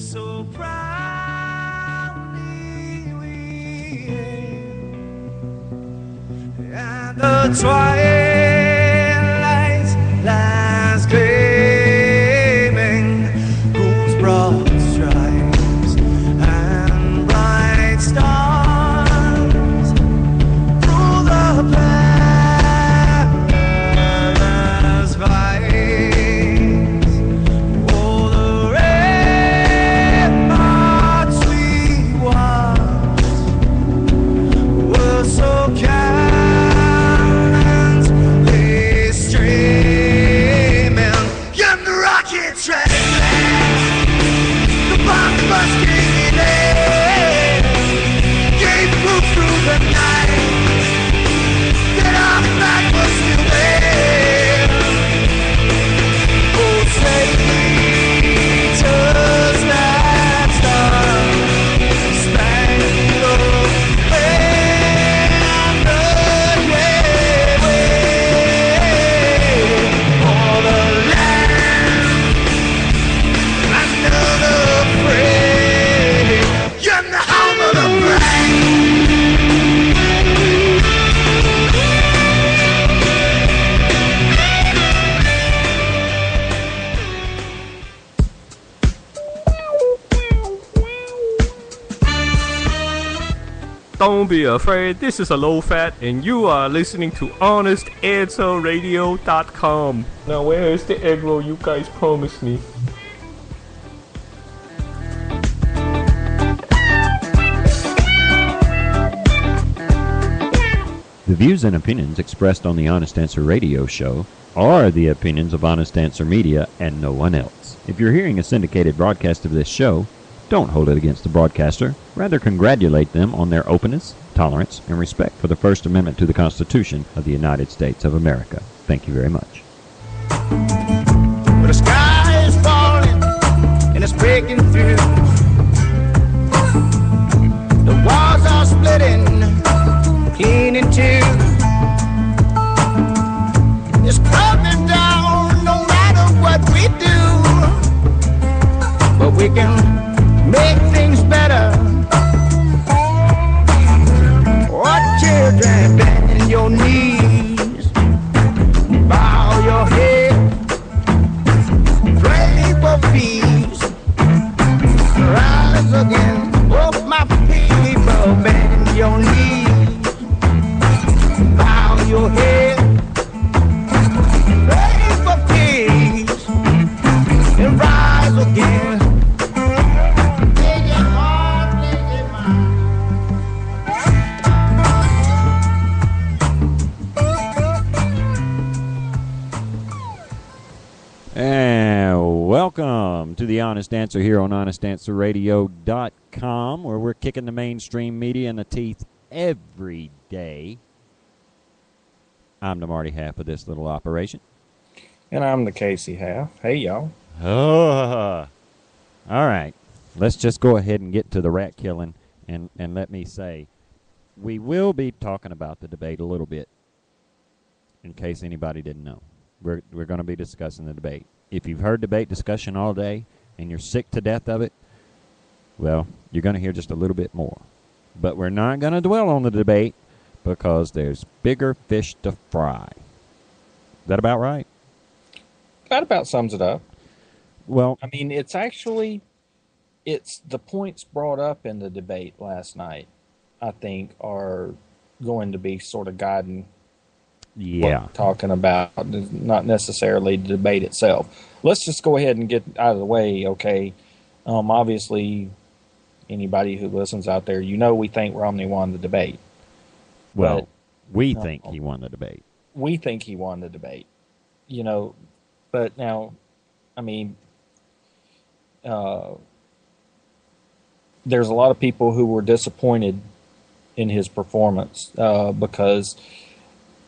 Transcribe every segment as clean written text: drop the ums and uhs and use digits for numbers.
So proudly we hailed, and the twilight's last gleaming, whose broad stripes and bright stars through the perilous fight. Don't be afraid, this is a low fat, and you are listening to HonestAnswerRadio.com. Now, where is the egg roll you guys promised me? The views and opinions expressed on the Honest Answer Radio show are the opinions of Honest Answer Media and no one else. If you're hearing a syndicated broadcast of this show, don't hold it against the broadcaster. Rather, congratulate them on their openness, tolerance, and respect for the First Amendment to the Constitution of the United States of America. Thank you very much. The sky is falling and it's breaking through. The walls are splitting, clean in two. It's coming down no matter what we do. But we can make things better. What children, bend your knees, bow your head, pray for peace, rise again. Oh, my people, bend your knees, bow your head, pray for peace, and rise again. Welcome to the Honest Answer here on HonestAnswerRadio.com, where we're kicking the mainstream media in the teeth every day. I'm the Marty half of this little operation. And I'm the Casey half. Hey, y'all. All right. Let's just go ahead and get to the rat killing, and let me say, we will be talking about the debate a little bit, in case anybody didn't know. We're going to be discussing the debate. If you've heard debate discussion all day and you're sick to death of it, well, you're going to hear just a little bit more. But we're not going to dwell on the debate because there's bigger fish to fry. Is that about right? That about sums it up. Well, I mean, it's the points brought up in the debate last night, I think, are going to be sort of guiding what we're talking about, not necessarily the debate itself. Let's just go ahead and get out of the way, okay? Obviously, anybody who listens out there, we think Romney won the debate. Well, we think he won the debate. We think he won the debate. But now, I mean, there's a lot of people who were disappointed in his performance because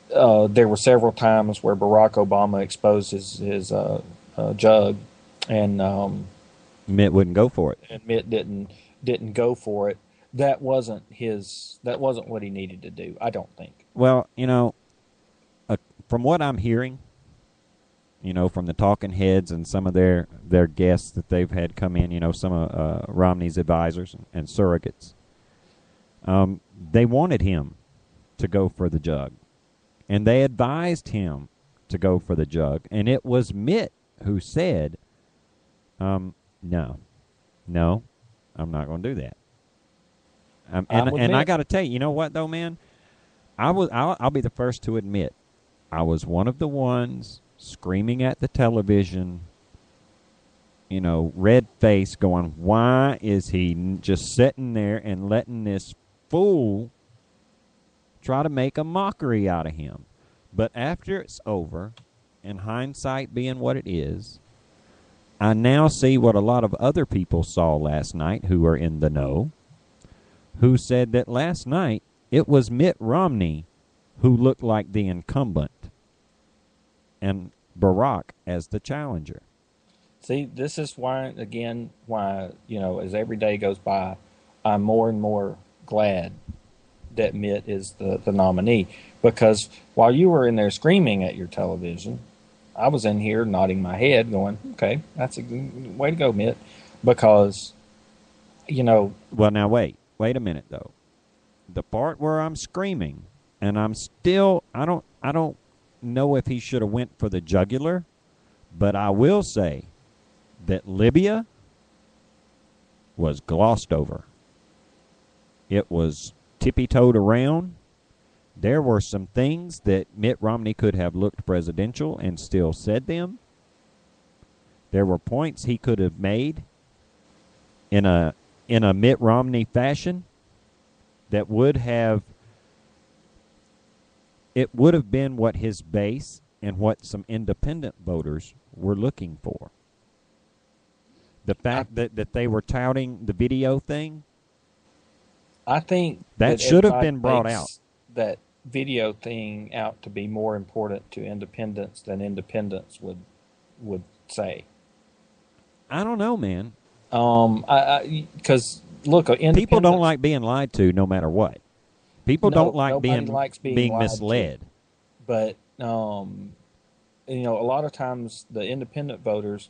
there were several times where Barack Obama exposed his jug, and Mitt wouldn't go for it. And Mitt didn't didn't go for it, that wasn't what he needed to do, I don't think. Well, from what I'm hearing, from the talking heads and some of their guests that they've had come in, some of Romney's advisors and surrogates, they wanted him to go for the jug. And they advised him to go for the jug. And it was Mitt who said, no, I'm not going to do that. And I got to tell you, you know what, though, man? I'll be the first to admit, I was one of the ones screaming at the television, red face, going, why is he just sitting there and letting this fool try to make a mockery out of him? But after it's over, and hindsight being what it is, I now see what a lot of other people saw last night who are in the know, who said that last night it was Mitt Romney who looked like the incumbent and Barack as the challenger. See, this is why, as every day goes by, I'm more and more glad that Mitt is the nominee. Because while you were in there screaming at your television, I was in here nodding my head going, okay, that's a good way to go, Mitt. Because, Well, now wait a minute, though. The part where I'm screaming, and I'm still, I don't know if he should have went for the jugular, but I will say that Libya was glossed over. It was tippy-toed around. There were some things that Mitt Romney could have looked presidential and still said them. There were points he could have made in a Mitt Romney fashion that would have been what his base and what some independent voters were looking for. The fact that they were touting the video thing, I think that should have been brought out. That video thing out to be more important to independents than independents would say. I don't know, man. Because look, people don't like being lied to, no matter what. People don't like being misled. But a lot of times the independent voters,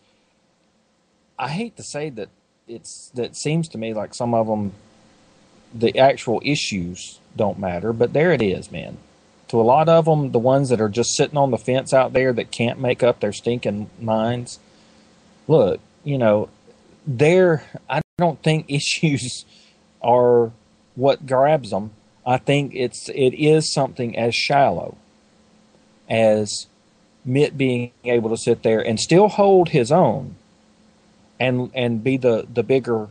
I hate to say that that seems to me like some of them, the actual issues don't matter, but there it is, man. To a lot of them, the ones that are just sitting on the fence out there that can't make up their stinking minds, look, I don't think issues are what grabs them. I think it is something as shallow as Mitt being able to sit there and still hold his own and be the bigger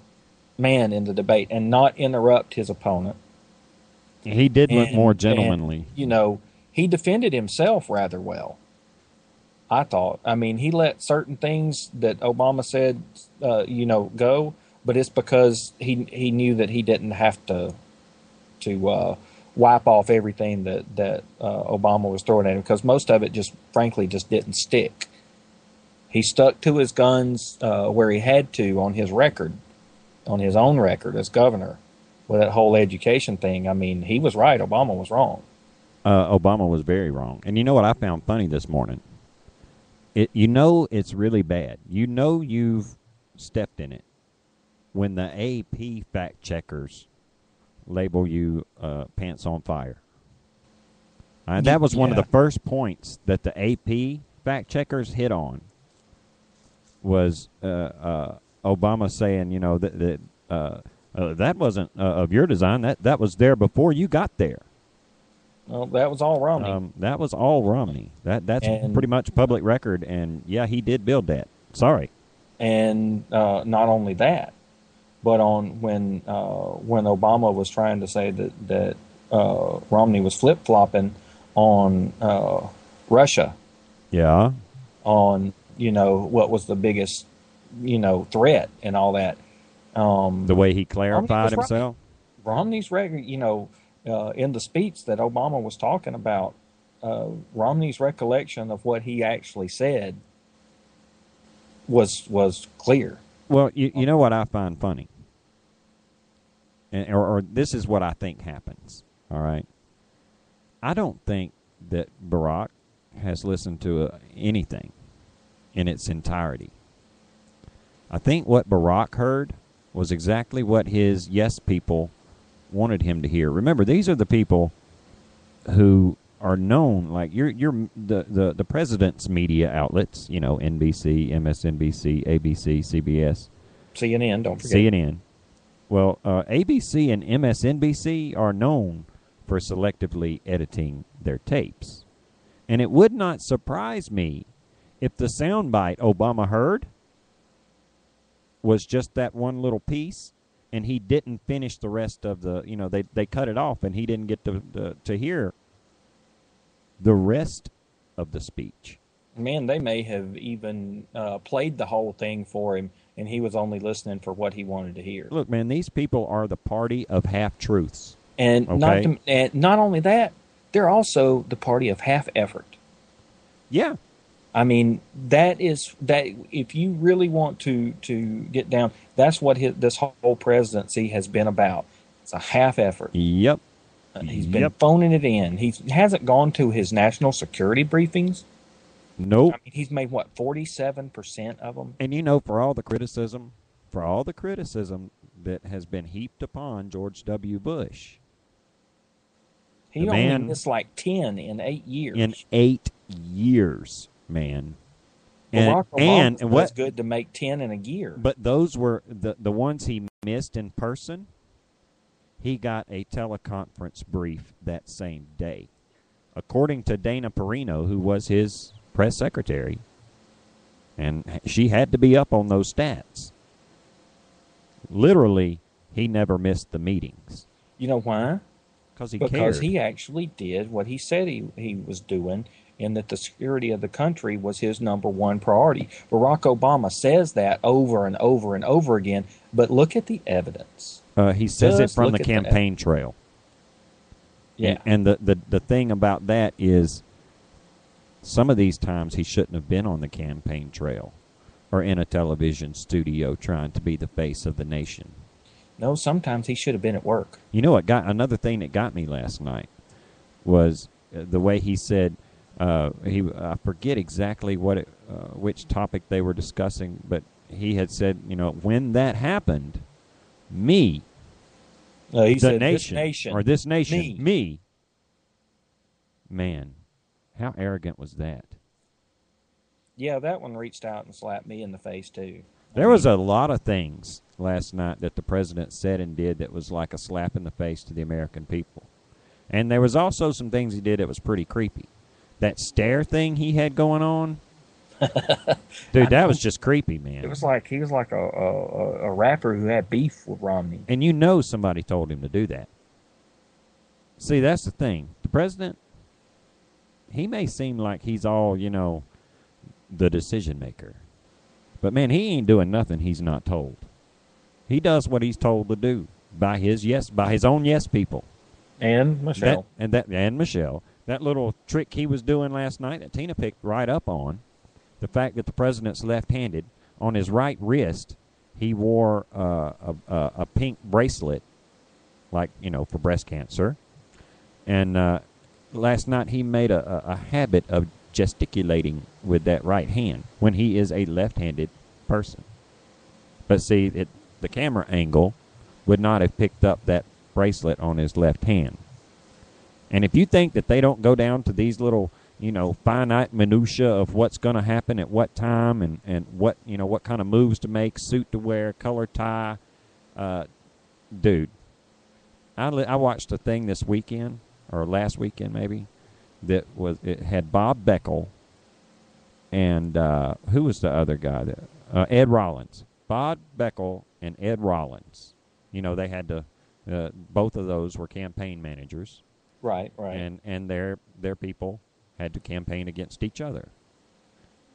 man in the debate and not interrupt his opponent. He did look more gentlemanly. And, he defended himself rather well, I thought. I mean, he let certain things that Obama said, go, but it's because he knew that he didn't have to wipe off everything that Obama was throwing at him, because most of it just didn't stick. He stuck to his guns where he had to on his own record as governor with that whole education thing. I mean, he was right. Obama was wrong. Obama was very wrong. And you know what I found funny this morning? It's really bad. You've stepped in it when the AP fact checkers label you pants on fire. That was one of the first points that the AP fact checkers hit on, was Obama saying, that wasn't of your design. That was there before you got there. Well, that was all Romney. That was all Romney. That's pretty much public record, and yeah, he did build that. Sorry. And not only that, but when Obama was trying to say that Romney was flip-flopping on Russia. Yeah. On, what was the biggest, threat and all that. The way he clarified himself. Romney's record, in the speech that Obama was talking about, Romney's recollection of what he actually said was clear. Well, you know what I find funny? or this is what I think happens, all right? I don't think that Barack has listened to anything in its entirety. I think what Barack heard was exactly what his yes people wanted him to hear. Remember, these are the people who are known, like the president's media outlets, NBC, MSNBC, ABC, CBS. CNN, don't forget. CNN. Well, ABC and MSNBC are known for selectively editing their tapes. And it would not surprise me if the soundbite Obama heard was just that one little piece, and he didn't finish the rest of the, they cut it off, and he didn't get to hear the rest of the speech. Man, they may have even played the whole thing for him, and he was only listening for what he wanted to hear. Look, man, these people are the party of half-truths. And okay? not only that, they're also the party of half-effort. Yeah. I mean, that if you really want to get down, that's what this whole presidency has been about. It's a half-effort. Yep. He's been phoning it in. He hasn't gone to his national security briefings. Nope. I mean, he's made, 47% of them? And for all the criticism that has been heaped upon George W. Bush. He only missed 10 in 8 years. In 8 years, man. Barack Obama was good to make 10 in a year. But those were the ones he missed in person. He got a teleconference brief that same day. According to Dana Perino, who was his press secretary, and she had to be up on those stats. Literally, he never missed the meetings. You know why? Because cared. He actually did what he said he was doing, and that the security of the country was his number one priority. Barack Obama says that over and over and over again, but look at the evidence. He says it from the campaign trail. Yeah. And the thing about that is some of these times he shouldn't have been on the campaign trail or in a television studio trying to be the face of the nation. No, sometimes he should have been at work. You know what? Another thing that got me last night was the way he said, I forget exactly which topic they were discussing, but he had said, when that happened, me, he said, this nation, me. me. Man, how arrogant was that? Yeah, that one reached out and slapped me in the face, too. There was a lot of things last night that the president said and did that was like a slap in the face to the American people. And there was also some things he did that was pretty creepy. That stare thing he had going on, dude, that was just creepy, man. It was like he was like a rapper who had beef with Romney. And somebody told him to do that. See, that's the thing. The president, he may seem like he's all, the decision maker. But, man, he ain't doing nothing he's not told. He does what he's told to do by his own yes people. And Michelle. And Michelle. That little trick he was doing last night that Tina picked right up on, the fact that the president's left-handed, on his right wrist, he wore a pink bracelet, like, for breast cancer. And last night he made a habit of gesticulating with that right hand when he is a left-handed person. But see, the camera angle would not have picked up that bracelet on his left hand. And if you think that they don't go down to these little, finite minutia of what's going to happen at what time and what, what kind of moves to make, suit to wear, color tie, dude, I watched a thing this weekend, or last weekend maybe, it had Bob Beckel and who was the other guy? Ed Rollins. Bob Beckel and Ed Rollins. They had to, both of those were campaign managers. Right. And their people had to campaign against each other.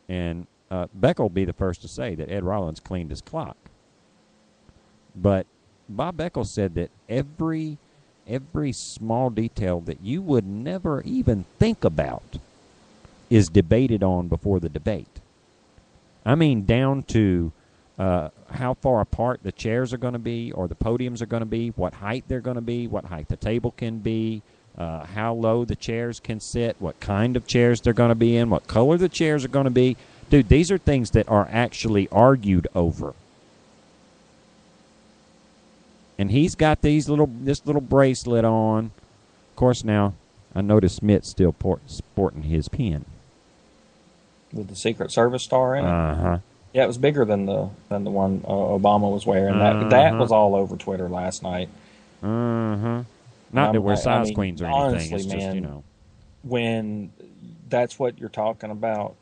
And Beckel will be the first to say that Ed Rollins cleaned his clock. But Bob Beckel said that every small detail that you would never even think about is debated on before the debate. I mean, down to how far apart the chairs are going to be or the podiums are going to be, what height they're going to be, what height the table can be, how low the chairs can sit, what kind of chairs they're going to be in, what color the chairs are going to be. Dude, these are things that are actually argued over. And he's got this little bracelet on. Of course, now I notice Smith's still sporting his pin with the Secret Service star in it. Uh-huh. Yeah, it was bigger than the one Obama was wearing. That was all over Twitter last night. Not that we're size queens or anything. Honestly, it's just, man, when that's what you're talking about,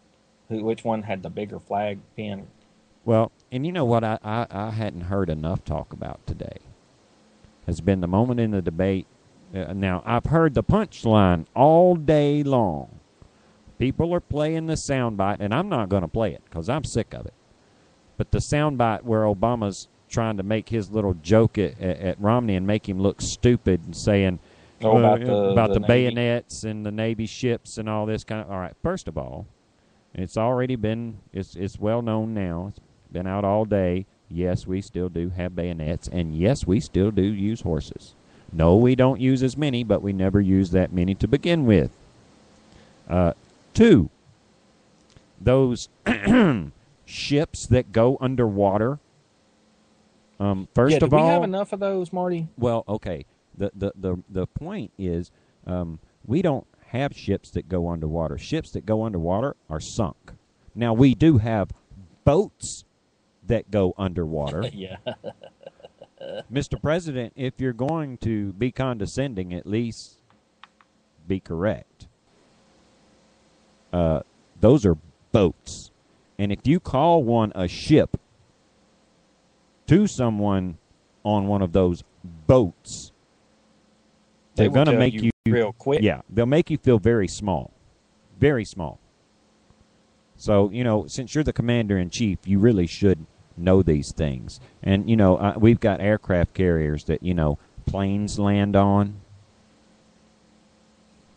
which one had the bigger flag pin? Well, and you know what I hadn't heard enough talk about today has been the moment in the debate. Now, I've heard the punchline all day long. People are playing the soundbite, and I'm not going to play it because I'm sick of it. But the soundbite where Obama's trying to make his little joke at Romney and make him look stupid and saying about the bayonets and the Navy ships and all this kind of. All right, first of all, it's already been it's well known now. It's been out all day. Yes, we still do have bayonets, and yes, we still do use horses. No, we don't use as many, but we never use that many to begin with. 2, those ships that go underwater. First of all, do we have enough of those, Marty? Well, okay. The point is, we don't have ships that go underwater. Ships that go underwater are sunk. Now we do have boats that go underwater. Yeah. Mr. President, if you're going to be condescending, at least be correct. Those are boats. And if you call one a ship to someone on one of those boats, they're going to make you real quick. Yeah, they'll make you feel very small. Very small. So, since you're the commander-in-chief, you really should know these things. And, we've got aircraft carriers that, planes land on.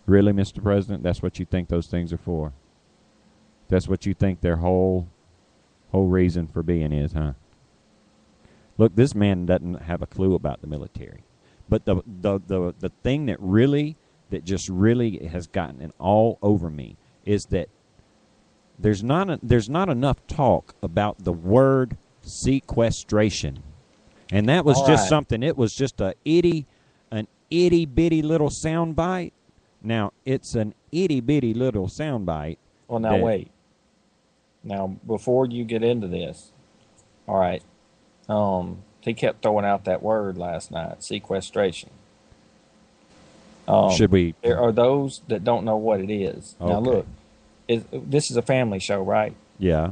Really, Mr. President? That's what you think those things are for? That's what you think their whole reason for being is, huh? Look, this man doesn't have a clue about the military. But the thing that just really has gotten it all over me is that there's not enough talk about the word sequestration. And that was just something. It was just an itty bitty little sound bite. Now, it's an itty bitty little sound bite. Well, now wait. Now, before you get into this, all right, he kept throwing out that word last night, sequestration. Should we? There are those that don't know what it is. Okay. Now, look, this is a family show, right? Yeah.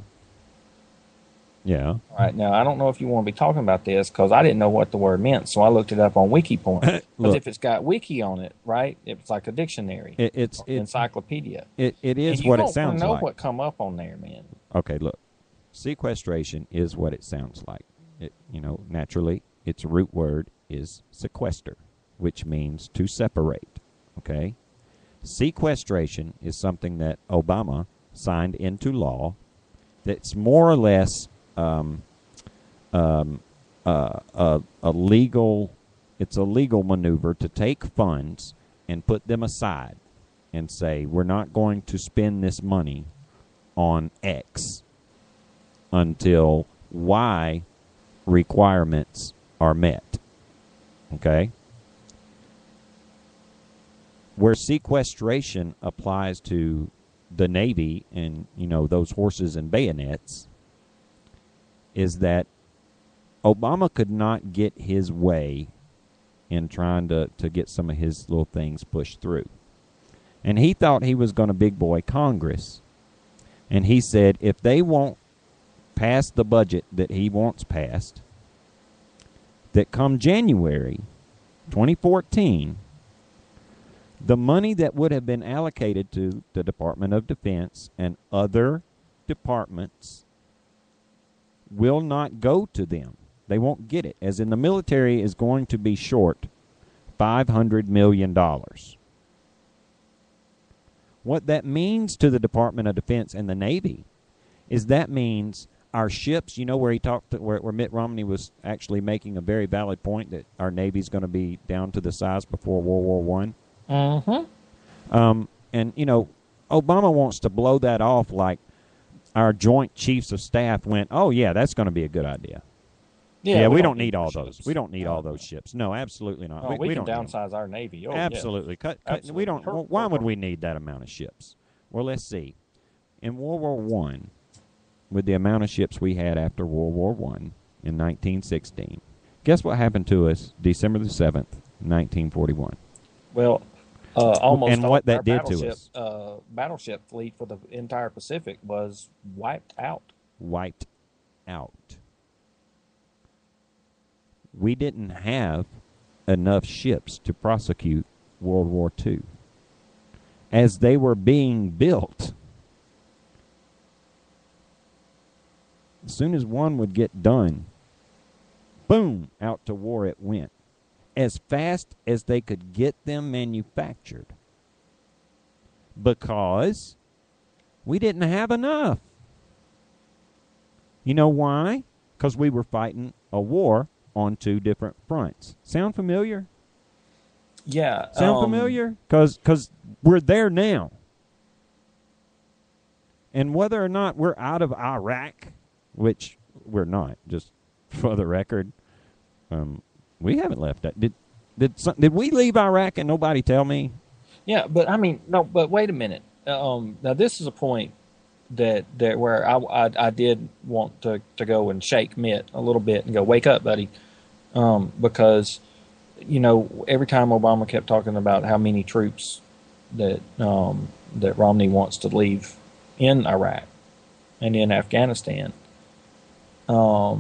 Yeah. All right. Now, I don't know if you want to be talking about this because I didn't know what the word meant, so I looked it up on WikiPoint. Because if it's got wiki on it, right, it's like a dictionary. It's encyclopedia. It is what it sounds like. You don't know what come up on there, man. Okay, look. Sequestration is what it sounds like. Naturally, its root word is sequester, which means to separate. Okay? Sequestration is something that Obama signed into law that's more or less a legal maneuver to take funds and put them aside and say, we're not going to spend this money on X until Y requirements are met. Okay? Where sequestration applies to the Navy and, those horses and bayonets is that Obama could not get his way in trying to get some of his little things pushed through. And he thought he was going to big boy Congress. And he said if they won't pass the budget that he wants passed, that come January 2014, the money that would have been allocated to the Department of Defense and other departments will not go to them. They won't get it, as in the military is going to be short $500 million. What that means to the Department of Defense and the Navy is that means our ships, where he talked, where Mitt Romney was actually making a very valid point that our Navy's going to be down to the size before World War One. Mm-hmm. And, Obama wants to blow that off like our Joint Chiefs of Staff went, oh, yeah, that's going to be a good idea. Yeah, we don't need all those. We don't need all those ships. No, absolutely not. Oh, we can don't downsize our Navy. Oh, absolutely. Yeah. Cut. Absolutely. We don't. Why would we need that amount of ships? Well, let's see. In World War One, with the amount of ships we had after World War One in 1916, guess what happened to us December the 7th, 1941? Well, almost and what that our did to us. Battleship fleet for the entire Pacific was wiped out. Wiped out. We didn't have enough ships to prosecute World War II. As they were being built, as soon as one would get done, boom, out to war it went. As fast as they could get them manufactured. Because we didn't have enough. You know why? Because we were fighting a war on two different fronts. Sound familiar? Yeah. Sound familiar? Because we're there now. And whether or not we're out of Iraq, which we're not, just for the record, we haven't left that. Did we leave Iraq and nobody tell me? Yeah, but I mean, no, but wait a minute. Now this is a point that where I did want to go and shake Mitt a little bit and go, wake up, buddy. Because, every time Obama kept talking about how many troops that Romney wants to leave in Iraq and in Afghanistan, I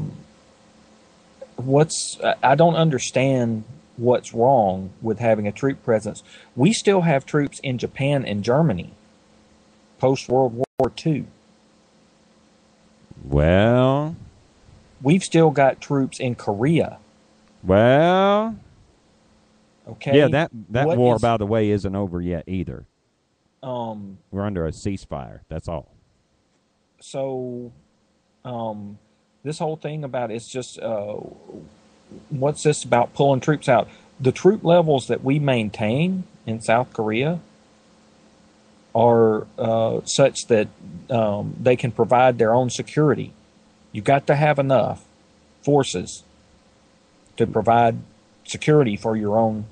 don't understand what's wrong with having a troop presence. We still have troops in Japan and Germany post-World War II. Well, we've still got troops in Korea. Well, okay. Yeah, that war, by the way, isn't over yet either. We're under a ceasefire. That's all. So, this whole thing about it's just what's this about pulling troops out? The troop levels that we maintain in South Korea are such that they can provide their own security. You've got to have enough forces to provide security for your own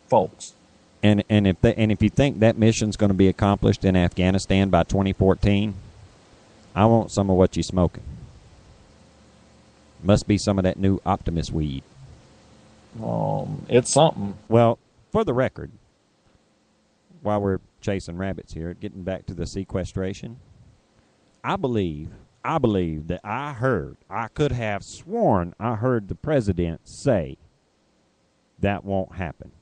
folks. And if you think that mission's going to be accomplished in Afghanistan by 2014, I want some of what you're smoking. Must be some of that new Optimus weed. It's something. Well, for the record, while we're chasing rabbits here, getting back to the sequestration, I believe that I could have sworn I heard the president say that won't happen.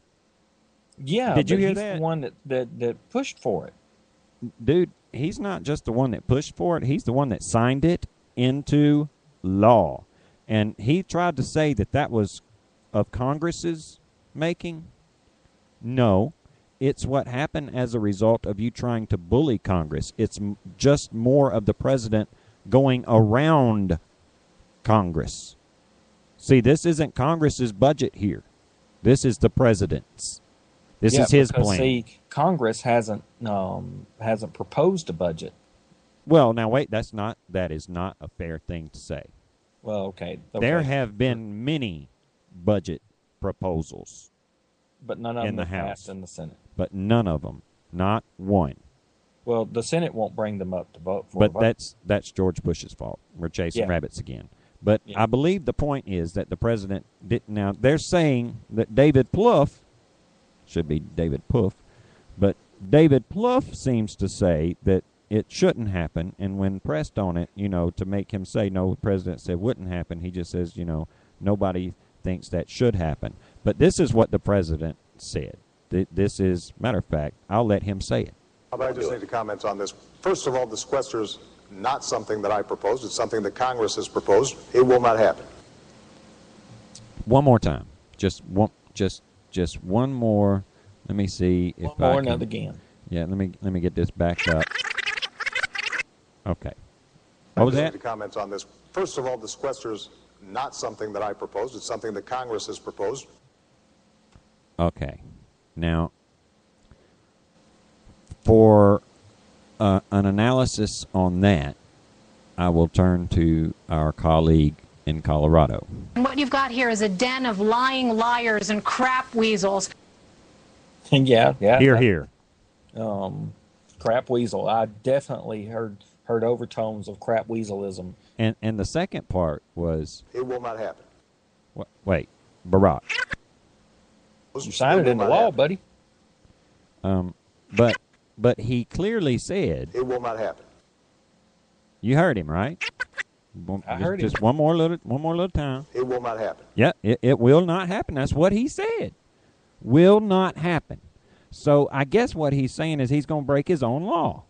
Yeah, did you hear he's that? The one that pushed for it. Dude, he's not just the one that pushed for it. He's the one that signed it into law. And he tried to say that was of Congress's making. No, it's what happened as a result of you trying to bully Congress. It's just more of the president going around Congress. See, this isn't Congress's budget here. This is the president's. This is his plan. See, Congress hasn't proposed a budget. Well, now wait, that is not a fair thing to say. Well, okay. There have been many budget proposals, but none of them the have House, passed in the Senate. But none of them, not one. Well, the Senate won't bring them up to vote for. But that's George Bush's fault. We're chasing rabbits again. But I believe the point is that the president didn't. Now they're saying that David Plouffe should be David Poof, but David Plouffe seems to say that it shouldn't happen. And when pressed on it, to make him say no, the president said wouldn't happen. He just says, nobody thinks that should happen. But this is what the president said. This is, matter of fact, I'll let him say it. I just need to comment on this. First of all, the sequester is not something that I proposed. It's something that Congress has proposed. It will not happen. One more time. Just one more. Let me see if one more and another again. Yeah, let me get this back up. Okay. What was that? Comments on this. First of all, the sequester's not something that I proposed. It's something that Congress has proposed. Okay. Now, for an analysis on that, I will turn to our colleague in Colorado. What you've got here is a den of lying liars and crap weasels. Yeah. Here. Crap weasel. I definitely heard overtones of crap weaselism. And the second part was... It will not happen. Wait, Barack. You signed it into law, buddy. But he clearly said... It will not happen. You heard him, right? I heard him. Just one more little time. It will not happen. Yeah, it will not happen. That's what he said. Will not happen. So I guess what he's saying is he's going to break his own law.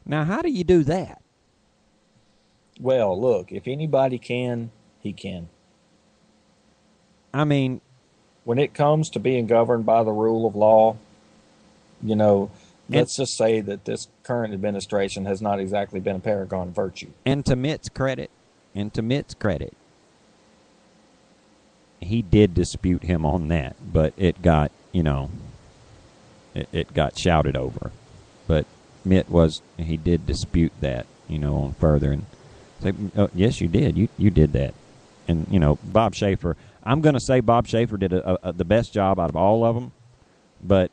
Now, how do you do that? Well, look, if anybody can, he can. I mean... When it comes to being governed by the rule of law, let's just say that this current administration has not exactly been a paragon of virtue. And to Mitt's credit, he did dispute him on that, but it got, it got shouted over. But Mitt he did dispute that, on further. And say, oh, yes, you did. You did that. And, Bob Schaefer, I'm going to say Bob Schaefer did the best job out of all of them, but...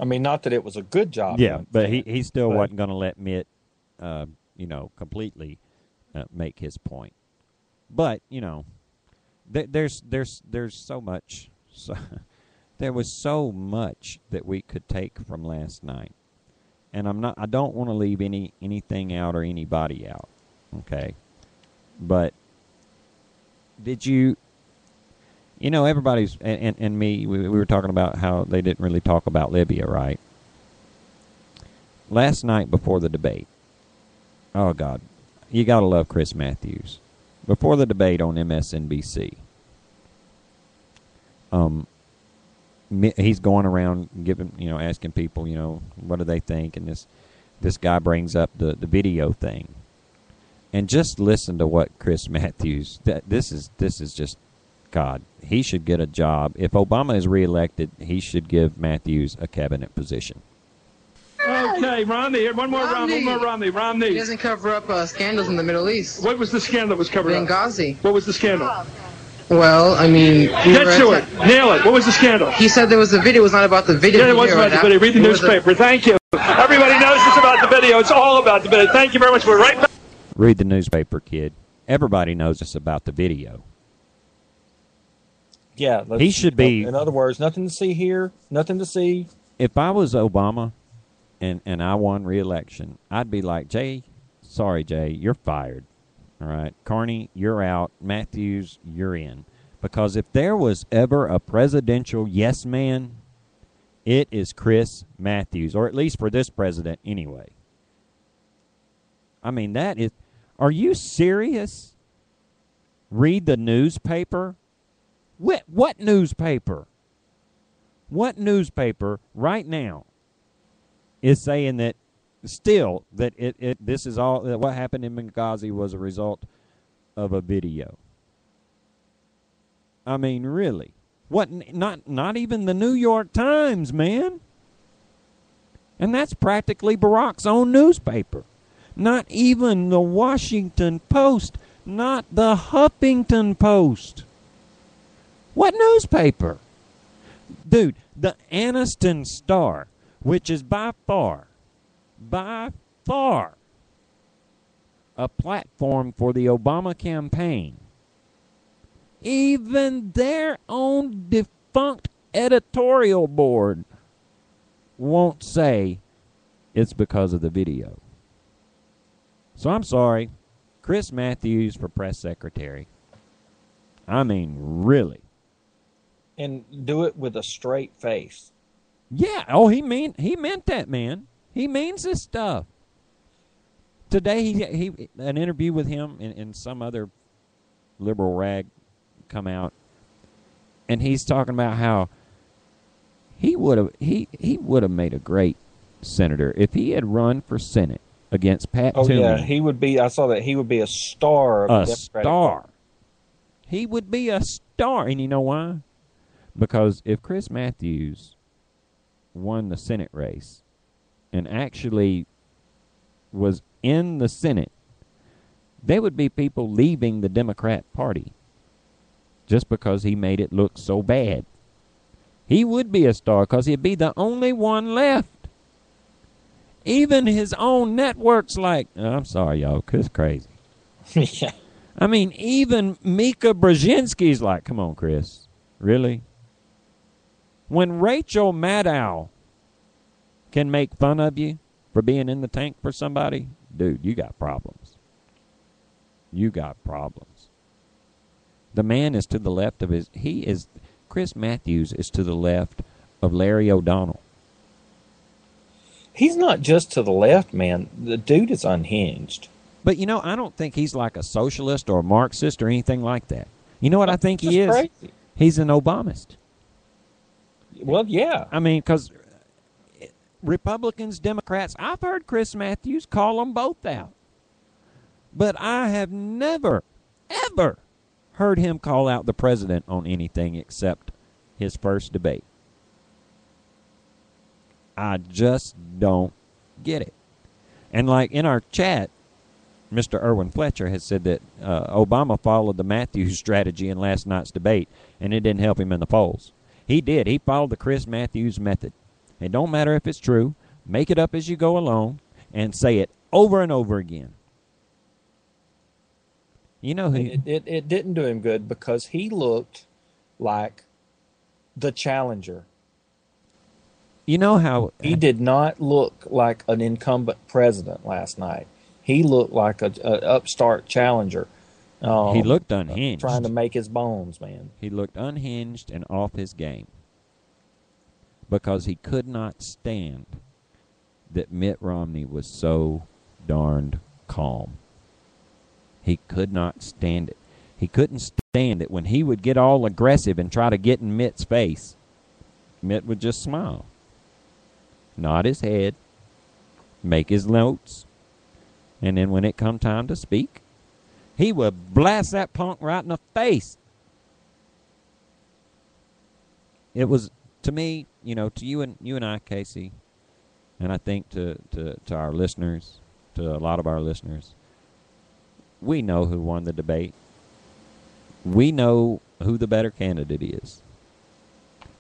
I mean, not that it was a good job. Yeah, but he still wasn't going to let Mitt, completely make his point. But, there's so much. There was so much that we could take from last night. And I don't want to leave anything out or anybody out, okay? But did you... everybody's, and me, we were talking about how they didn't really talk about Libya, right? Last night before the debate, oh, God, you got to love Chris Matthews. Before the debate on MSNBC, he's going around asking people, what do they think? And this guy brings up the video thing. And just listen to what Chris Matthews, this is just, God, he should get a job. If Obama is reelected, he should give Matthews a cabinet position. Okay, Romney. One more Romney. He doesn't cover up scandals in the Middle East. What was the scandal that was covered up? Benghazi. What was the scandal? Well, I mean... Get to it. Nail it. What was the scandal? He said there was a video. It was not about the video. Yeah, it was about the video. Read the newspaper. Thank you. Everybody knows it's about the video. It's all about the video. Thank you very much. We're right back. Read the newspaper, kid. Everybody knows it's about the video. Yeah, he should be. In other words, nothing to see here, nothing to see. If I was Obama and I won re-election, I'd be like, sorry, Jay, you're fired. All right, Carney, you're out. Matthews, you're in. Because if there was ever a presidential yes man, it is Chris Matthews, or at least for this president anyway. I mean, that is. Are you serious? Read the newspaper. What newspaper? What newspaper right now is saying that still that this is all that what happened in Benghazi was a result of a video? I mean, really? What? Not even the New York Times, man. And that's practically Barack's own newspaper. Not even the Washington Post. Not the Huffington Post. What newspaper? Dude, the Anniston Star, which is by far, a platform for the Obama campaign. Even their own defunct editorial board won't say it's because of the video. So I'm sorry, Chris Matthews for press secretary. I mean, really. And do it with a straight face. Yeah. Oh, he meant that, man. He means this stuff. Today, he an interview with him in some other liberal rag come out, and he's talking about how he would have made a great senator if he had run for Senate against Pat Oh, Toomey. yeah, he would be. I saw that he would be a star of the Democratic Party. He would be a star. And you know why? Because if Chris Matthews won the Senate race and actually was in the Senate, there would be people leaving the Democrat Party just because he made it look so bad. He would be a star because he'd be the only one left. Even his own network's like, I'm sorry, y'all, Chris crazy. Yeah. I mean, even Mika Brzezinski's like, come on, Chris. Really? When Rachel Maddow can make fun of you for being in the tank for somebody, dude, you got problems. You got problems. The man is to the left of Chris Matthews is to the left of Larry O'Donnell. He's not just to the left, man. The dude is unhinged. But, you know, I don't think he's like a socialist or a Marxist or anything like that. You know what I think he is? Crazy. He's an Obamist. Well, yeah. I mean, because Republicans, Democrats, I've heard Chris Matthews call them both out. But I have never, ever heard him call out the president on anything except his first debate. I just don't get it. And like in our chat, Mr. Irwin Fletcher has said that Obama followed the Matthews strategy in last night's debate, and it didn't help him in the polls. He did. He followed the Chris Matthews method. It don't matter if it's true. Make it up as you go along and say it over and over again. You know who? It didn't do him good because he looked like the challenger. You know how he did not look like an incumbent president last night. He looked like a upstart challenger. He looked unhinged. Trying to make his bones, man. He looked unhinged and off his game because he could not stand that Mitt Romney was so darned calm. He could not stand it. He couldn't stand it when he would get all aggressive and try to get in Mitt's face. Mitt would just smile, nod his head, make his notes, and then when it come time to speak, he would blast that punk right in the face. It was, to me, you know, to you and I, Casey, and I think to our listeners, to a lot of our listeners, we know who won the debate. We know who the better candidate is.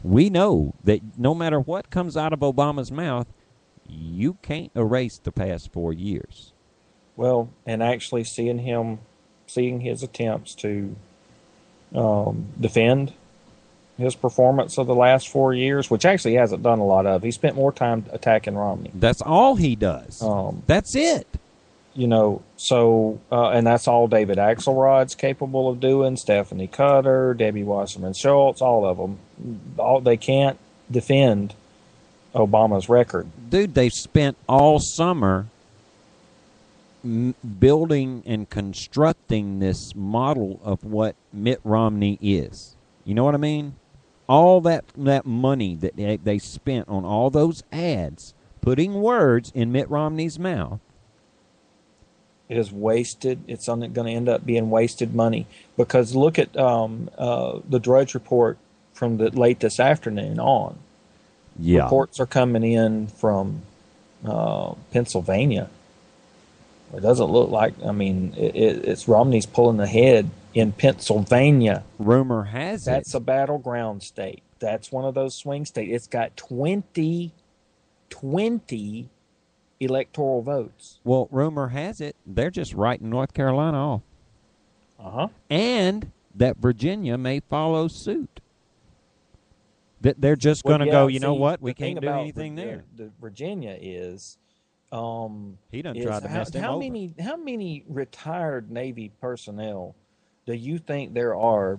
We know that no matter what comes out of Obama's mouth, you can't erase the past 4 years. Well, and actually seeing his attempts to defend his performance of the last 4 years, which actually he hasn't done a lot of. He spent more time attacking Romney. That's all he does. That's it. You know, so, and that's all David Axelrod's capable of doing, Stephanie Cutter, Debbie Wasserman Schultz, all of them. They can't defend Obama's record. Dude, they've spent all summer building and constructing this model of what Mitt Romney is. You know what I mean? All that money that they spent on all those ads, putting words in Mitt Romney's mouth, is wasted. It's going to end up being wasted money because look at the Drudge Report from late this afternoon on. Yeah, reports are coming in from Pennsylvania. It doesn't look like. I mean, it's Romney's pulling ahead in Pennsylvania. Rumor has that's a battleground state. That's one of those swing states. It's got 20 electoral votes. Well, rumor has it they're just writing North Carolina off. And that Virginia may follow suit. That they're just going to go, you know what, we can't do anything there. The Virginia is... he done tried to mess them over. How many retired Navy personnel do you think there are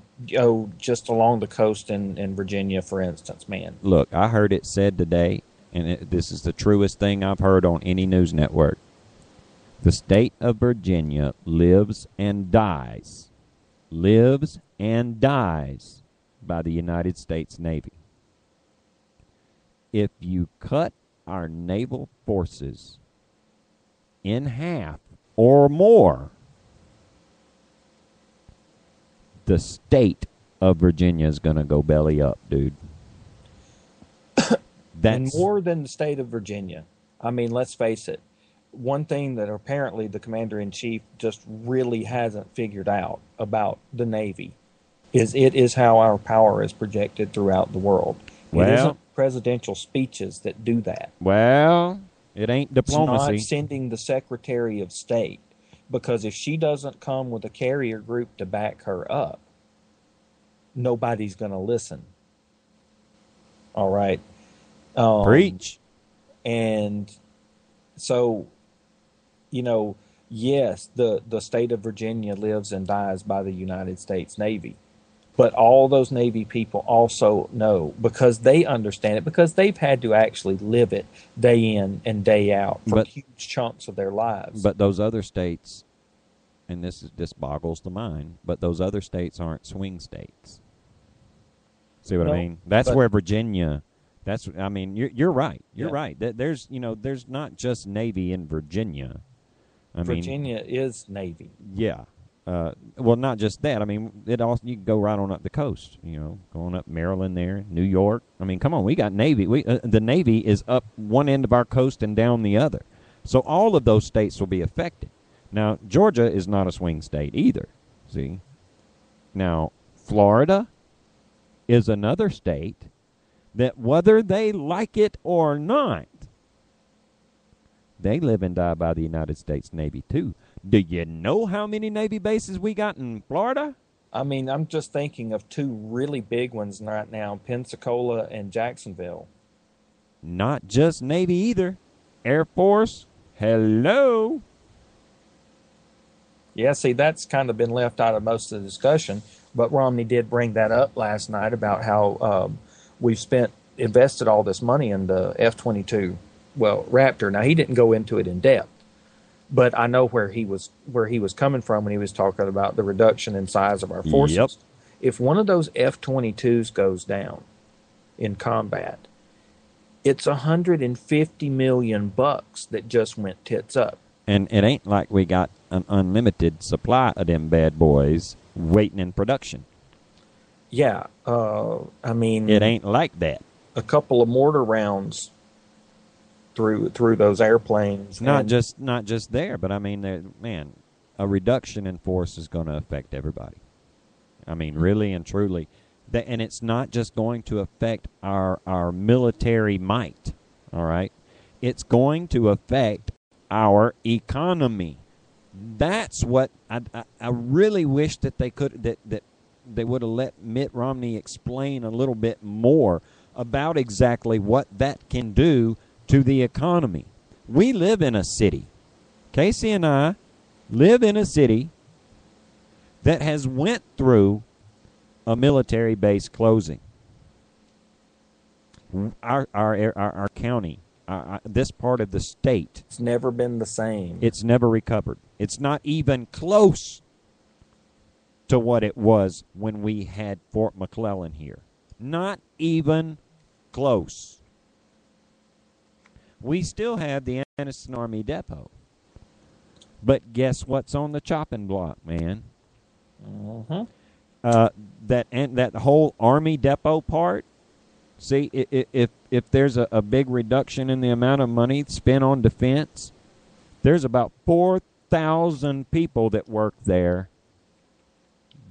just along the coast in Virginia, for instance, man? Look, I heard it said today, and this is the truest thing I've heard on any news network. The state of Virginia lives and dies by the United States Navy. If you cut our naval forces in half or more, the state of Virginia is going to go belly up, dude. And more than the state of Virginia. I mean, let's face it. One thing that apparently the commander-in-chief just really hasn't figured out about the Navy is it is how our power is projected throughout the world. It isn't presidential speeches that do that. Well, it ain't diplomacy. It's not sending the Secretary of State, because if she doesn't come with a carrier group to back her up, nobody's going to listen. All right. Preach. And so, you know, yes, the state of Virginia lives and dies by the United States Navy. But all those Navy people also know, because they understand it, because they've had to actually live it day in and day out for huge chunks of their lives. But those other states, and this boggles the mind, but those other states aren't swing states. See what I mean? That's where Virginia... you're right. You're right. There's not just Navy in Virginia. Virginia is Navy. Yeah. Well, not just that. I mean, it also, you can go right on up the coast. Going up Maryland there, New York. I mean, come on, we got Navy. The Navy is up one end of our coast and down the other. So all of those states will be affected. Now, Georgia is not a swing state either. See? Now, Florida is another state that, whether they like it or not, they live and die by the United States Navy too. Do you know how many Navy bases we got in Florida? I mean, I'm just thinking of two really big ones right now, Pensacola and Jacksonville. Not just Navy either. Air Force, hello. Yeah, see, that's kind of been left out of most of the discussion, but Romney did bring that up last night about how we've invested all this money in the F-22, Raptor. Now, he didn't go into it in depth, but I know where he was coming from when he was talking about the reduction in size of our forces. Yep. If one of those F-22s goes down in combat, it's $150 million that just went tits up. And it ain't like we got an unlimited supply of them bad boys waiting in production. Yeah, I mean, it ain't like that. A couple of mortar rounds through those airplanes. Not just there, but I mean, a reduction in force is going to affect everybody. I mean, really and truly, and it's not just going to affect our military might. All right, it's going to affect our economy. That's what I really wish that they could that they would have let Mitt Romney explain a little bit more about exactly what that can do to the economy. We live in a city. Casey and I live in a city that has went through a military base closing. Our county, this part of the state, it's never been the same. It's never recovered. It's not even close to what it was when we had Fort McClellan here. Not even close. We still have the Anniston Army Depot. But guess what's on the chopping block, man? Mm-hmm. That whole Army Depot part, see, if there's a big reduction in the amount of money spent on defense, there's about 4,000 people that work there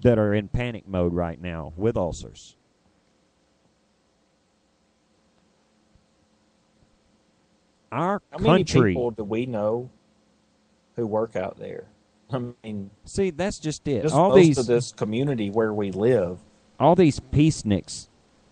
that are in panic mode right now with ulcers. Our How country. many people do we know who work out there? I mean, see, that's just it. Just all most these of this community where we live, all these peaceniks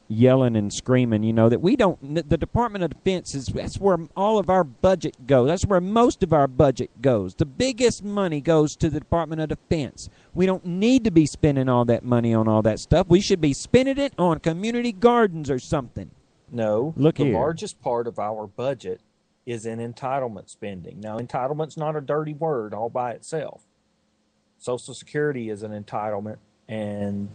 yelling and screaming, that we don't. The Department of Defense that's where all of our budget goes. That's where most of our budget goes. The biggest money goes to the Department of Defense. We don't need to be spending all that money on all that stuff. We should be spending it on community gardens or something. No, look the here. largest part of our budget is in entitlement spending. Now, entitlement's not a dirty word all by itself. Social Security is an entitlement, and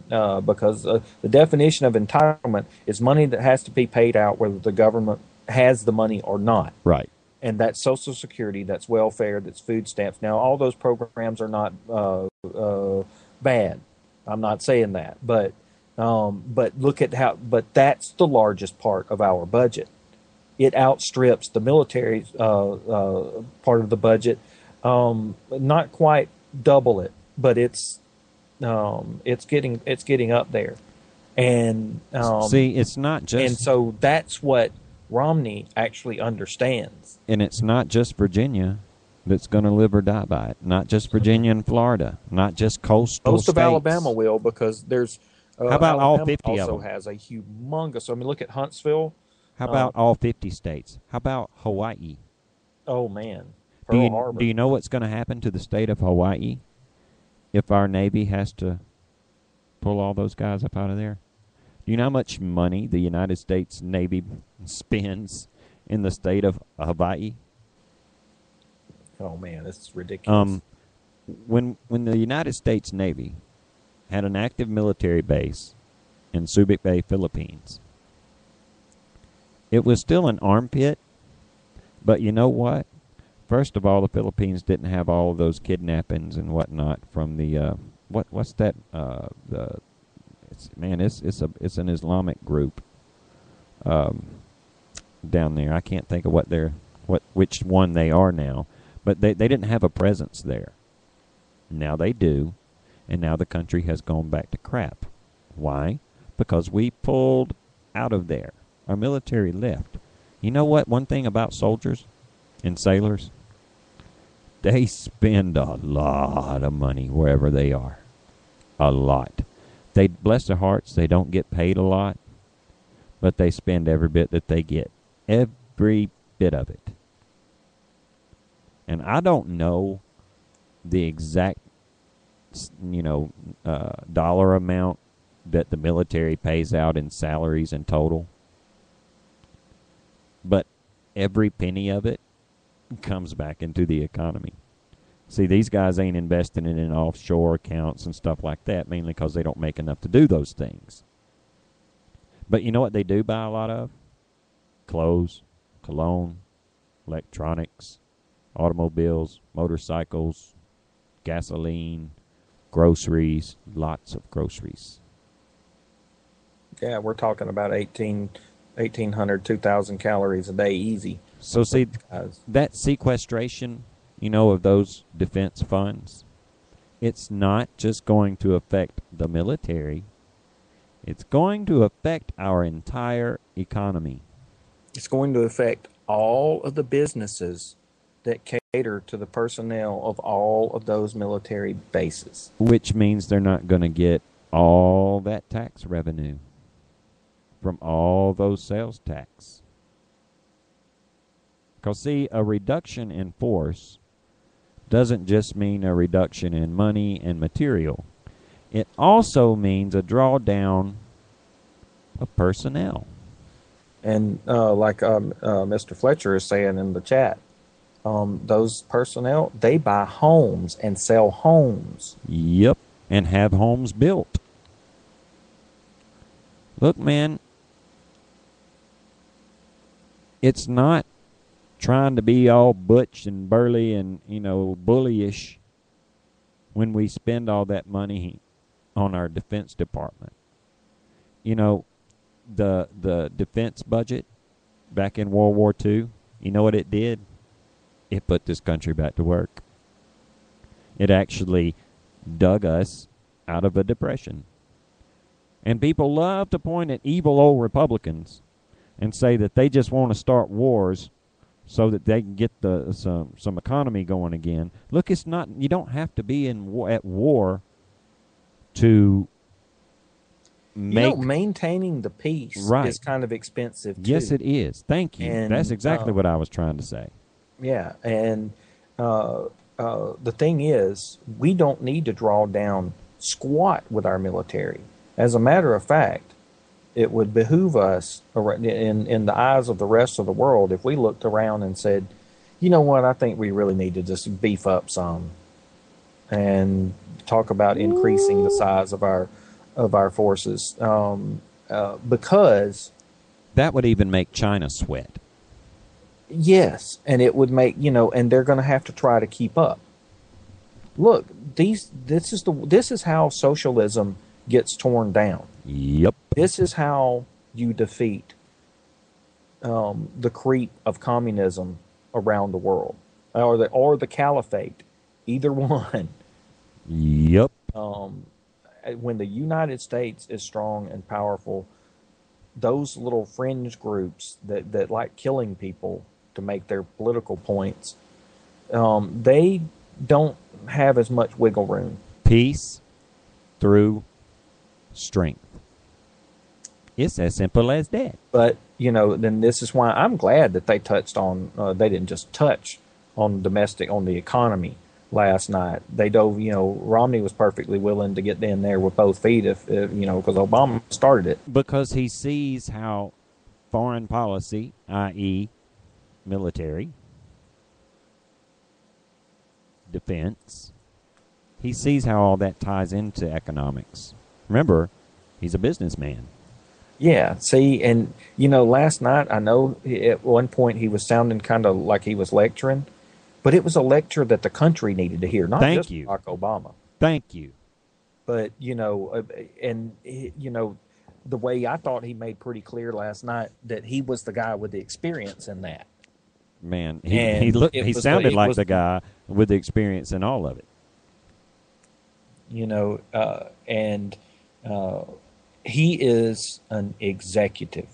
because the definition of entitlement is money that has to be paid out whether the government has the money or not. Right. And that's Social Security, that's welfare, that's food stamps. Now, all those programs are not bad. I'm not saying that, but look at how. But that's the largest part of our budget. It outstrips the military part of the budget. Not quite double it, but it's getting up there. And see, it's not just. And so that's what Romney actually understands. And it's not just Virginia that's going to live or die by it. Not just Virginia and Florida. Not just coastal Most states. of Alabama will, because there's. How about Alabama all 50 also of them? has a humongous. I mean, look at Huntsville. How about all 50 states? How about Hawaii? Oh man, Do Harbor. you know what's going to happen to the state of Hawaii if our Navy has to pull all those guys up out of there? Do you know how much money the United States Navy spends in the state of Hawaii? Oh man, this is ridiculous. When the United States Navy had an active military base in Subic Bay, Philippines, it was still an armpit, but you know what? First of all, the Philippines didn't have all of those kidnappings and whatnot from the what's that? It's an Islamic group down there. I can't think of which one they are now, but they didn't have a presence there. Now they do, and now the country has gone back to crap. Why? Because we pulled out of there. Our military left. You know what? One thing about soldiers and sailors, they spend a lot of money wherever they are. A lot. They, bless their hearts, they don't get paid a lot, but they spend every bit that they get. Every bit of it. And I don't know the exact, dollar amount that the military pays out in salaries in total. But every penny of it comes back into the economy. See, these guys ain't investing it in offshore accounts and stuff like that, mainly because they don't make enough to do those things. But you know what they do buy a lot of? Clothes, cologne, electronics, automobiles, motorcycles, gasoline, groceries, lots of groceries. Yeah, we're talking about 1,800, 2,000 calories a day easy. So see, that sequestration, of those defense funds, it's not just going to affect the military. It's going to affect our entire economy. It's going to affect all of the businesses that cater to the personnel of all of those military bases. Which means they're not going to get all that tax revenue from all those sales tax. Because, see, a reduction in force doesn't just mean a reduction in money and material. It also means a drawdown of personnel. And like Mr. Fletcher is saying in the chat, those personnel, they buy homes and sell homes. Yep, and have homes built. Look, man, it's not trying to be all butch and burly and, bullyish when we spend all that money on our defense department. The defense budget back in World War II, you know what it did? It put this country back to work. It actually dug us out of a depression. And people love to point at evil old Republicans and say that they just want to start wars so that they can get some economy going again. Look, it's not. You don't have to be at war to make. Maintaining the peace is kind of expensive too. Yes, it is. Thank you. And, that's exactly what I was trying to say. Yeah, and the thing is, we don't need to draw down squat with our military. As a matter of fact, it would behoove us in the eyes of the rest of the world if we looked around and said, you know what, I think we really need to just beef up some and talk about increasing the size of our forces, because that would even make China sweat. Yes, and it would make, and they're going to have to try to keep up. Look, this is how socialism gets torn down. Yep. This is how you defeat the creep of communism around the world, or the caliphate, either one. Yep. When the United States is strong and powerful, those little fringe groups that like killing people to make their political points, they don't have as much wiggle room. Peace through strength. It's as simple as that. But, then this is why I'm glad that they touched on, they didn't just touch on the economy last night. They dove, Romney was perfectly willing to get in there with both feet if because Obama started it. Because he sees how foreign policy, i.e. military, defense, he sees how all that ties into economics. Remember, he's a businessman. Yeah, see, and, last night, I know at one point he was sounding kind of like he was lecturing, but it was a lecture that the country needed to hear, not just Barack Obama. Thank you. But, the way I thought he made pretty clear last night that he was the guy with the experience in that. Man, he sounded like the guy with the experience in all of it. He is an executive,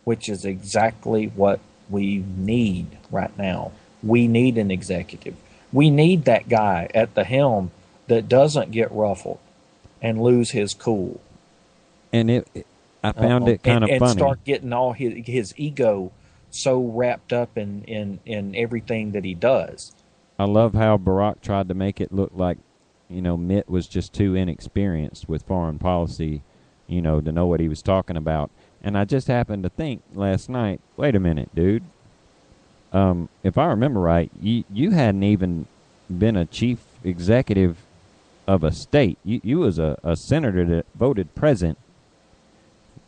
which is exactly what we need right now. We need an executive. We need that guy at the helm that doesn't get ruffled and lose his cool. And I found it kind of funny. And start getting all his ego so wrapped up in everything that he does. I love how Barack tried to make it look like, Mitt was just too inexperienced with foreign policy, to know what he was talking about. And I just happened to think last night, wait a minute, dude. If I remember right, you hadn't even been a chief executive of a state. You was a senator that voted president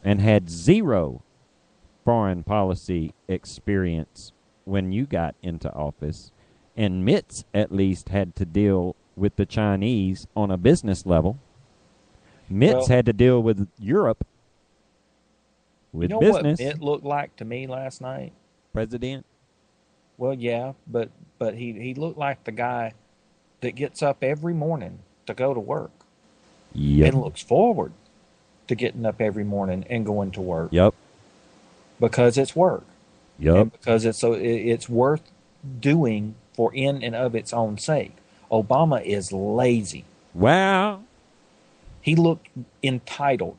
and had zero foreign policy experience when you got into office. And Mitt's at least had to deal with the Chinese on a business level. Mitt's had to deal with Europe with business. What Mitt looked like to me last night? President? Well, yeah, but he looked like the guy that gets up every morning to go to work. Yep. And looks forward to getting up every morning and going to work. Yep. Because it's work. Yep. And because it's worth doing for in and of its own sake. Obama is lazy. Wow. He looked entitled.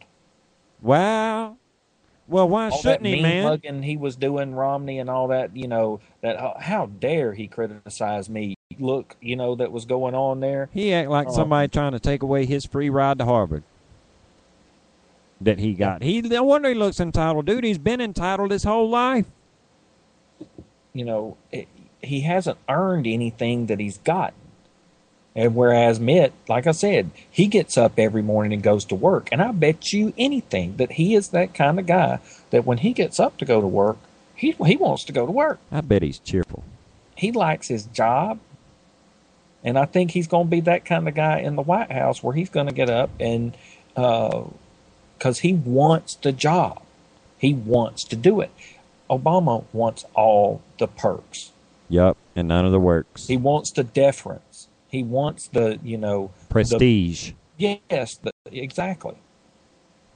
Wow. Well, why shouldn't he, man? All that mean mugging he was doing, Romney and all that, how dare he criticize me? Look, that was going on there. He act like somebody trying to take away his free ride to Harvard that he got. No wonder he looks entitled. Dude, he's been entitled his whole life. He hasn't earned anything that he's gotten. And whereas Mitt, like I said, he gets up every morning and goes to work. And I bet you anything that he is that kind of guy that when he gets up to go to work, he wants to go to work. I bet he's cheerful. He likes his job. And I think he's going to be that kind of guy in the White House where he's going to get up and because he wants the job. He wants to do it. Obama wants all the perks. Yep, and none of the works. He wants the deference. He wants the, prestige. Exactly.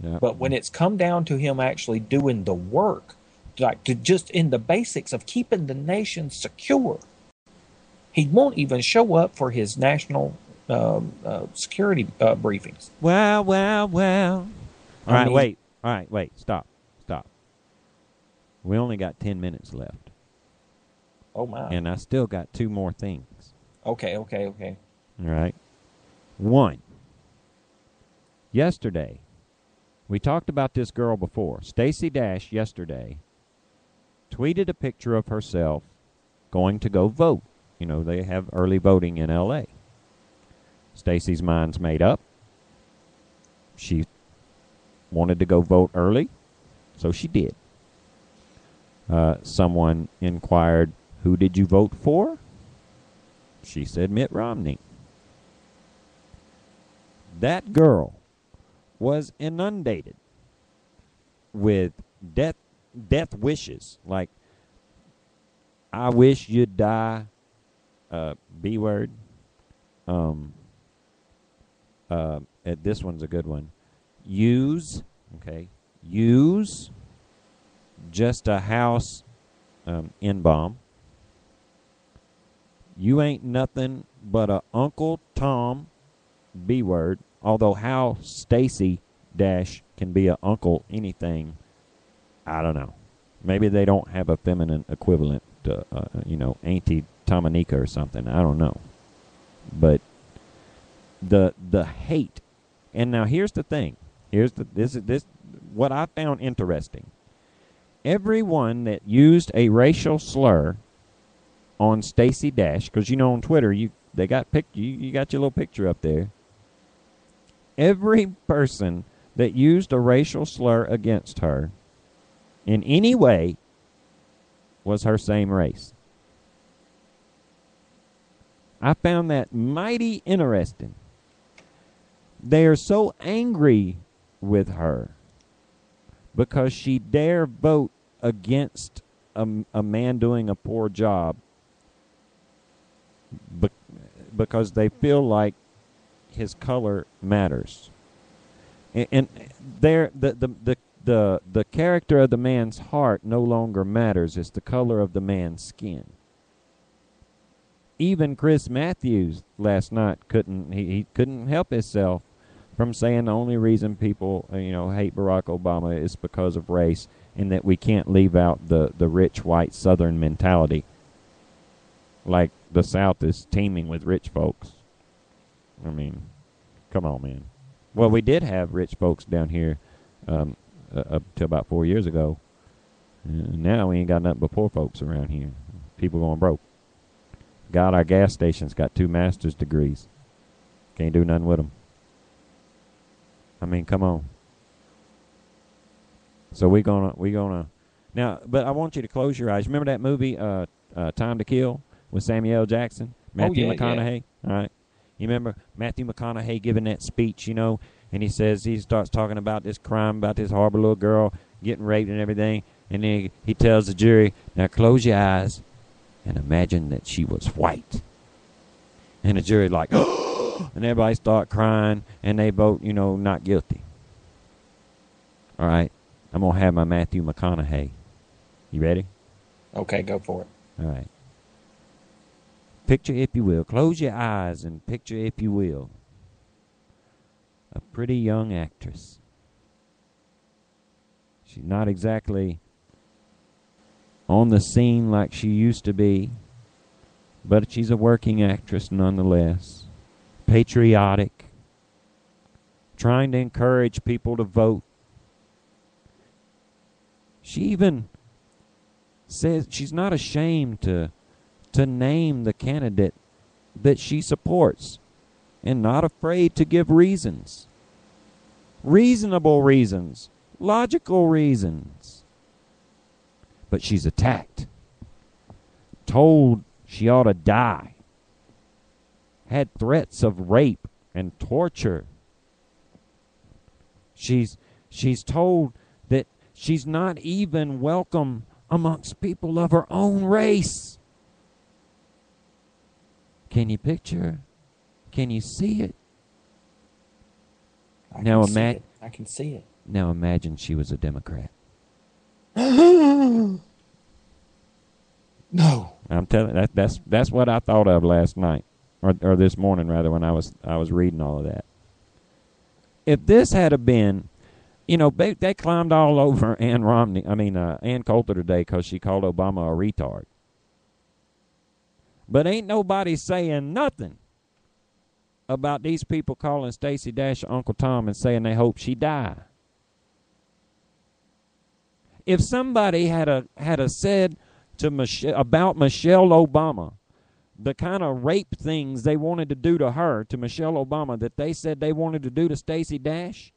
Yep. But when it's come down to him actually doing the work, like to just in the basics of keeping the nation secure, he won't even show up for his national security briefings. Wow. All right, wait. Stop. We only got 10 minutes left. Oh, my. And I still got 2 more things. Okay. All right. 1. Yesterday, we talked about this girl before. Stacey Dash yesterday tweeted a picture of herself going to go vote. They have early voting in L.A. Stacey's mind's made up. She wanted to go vote early, so she did. someone inquired, "Who did you vote for?" She said Mitt Romney. That girl was inundated with death wishes, like, "I wish you'd die," B word. This one's a good one. Use just a house N-bomb. You ain't nothing but a Uncle Tom, B word. Although how Stacy Dash can be a uncle anything, I don't know. Maybe they don't have a feminine equivalent to, Auntie Tomanika or something. I don't know. But the hate. And now here's the thing. This what I found interesting. Everyone that used a racial slur on Stacey Dash, because on Twitter you got you got your little picture up there. Every person that used a racial slur against her in any way was her same race. I found that mighty interesting. They are so angry with her because she dare vote against a man doing a poor job because they feel like his color matters. And the character of the man's heart no longer matters. It's the color of the man's skin. Even Chris Matthews last night he couldn't help himself from saying the only reason people hate Barack Obama is because of race, and that we can't leave out the rich white Southern mentality. Like the South is teeming with rich folks. I mean, come on, man. Well, we did have rich folks down here up to about 4 years ago. Now we ain't got nothing but poor folks around here. People going broke. God, our gas stations got 2 master's degrees. Can't do nothing with them. I mean, come on. So we're gonna now. But I want you to close your eyes. Remember that movie, Time to Kill, with Samuel L. Jackson, Matthew McConaughey. Yeah. All right. You remember Matthew McConaughey giving that speech, and he starts talking about this crime, about this horrible little girl getting raped and everything, and then he tells the jury, "Now close your eyes and imagine that she was white." And the jury like, "Oh!" And everybody start crying, and they vote, not guilty. All right. I'm going to have my Matthew McConaughey. You ready? Okay, go for it. All right. Picture, if you will. Close your eyes and picture, if you will, a pretty young actress. She's not exactly on the scene like she used to be, but she's a working actress nonetheless. Patriotic. Trying to encourage people to vote. She even says she's not ashamed to name the candidate that she supports and not afraid to give reasons. Reasonable reasons. Logical reasons. But she's attacked. Told she ought to die. Had threats of rape and torture. She's told that she's not even welcome amongst people of her own race. Can you picture her? Can you see it? I can see it. Now imagine she was a Democrat. No. I'm telling you, that's what I thought of last night, or this morning rather, when I was reading all of that. If this had been, they climbed all over Ann Coulter today because she called Obama a retard. But ain't nobody saying nothing about these people calling Stacey Dash Uncle Tom and saying they hope she die. If somebody had said to about Michelle Obama the kind of rape things they wanted to do to her, to Michelle Obama, that they said they wanted to do to Stacey Dash,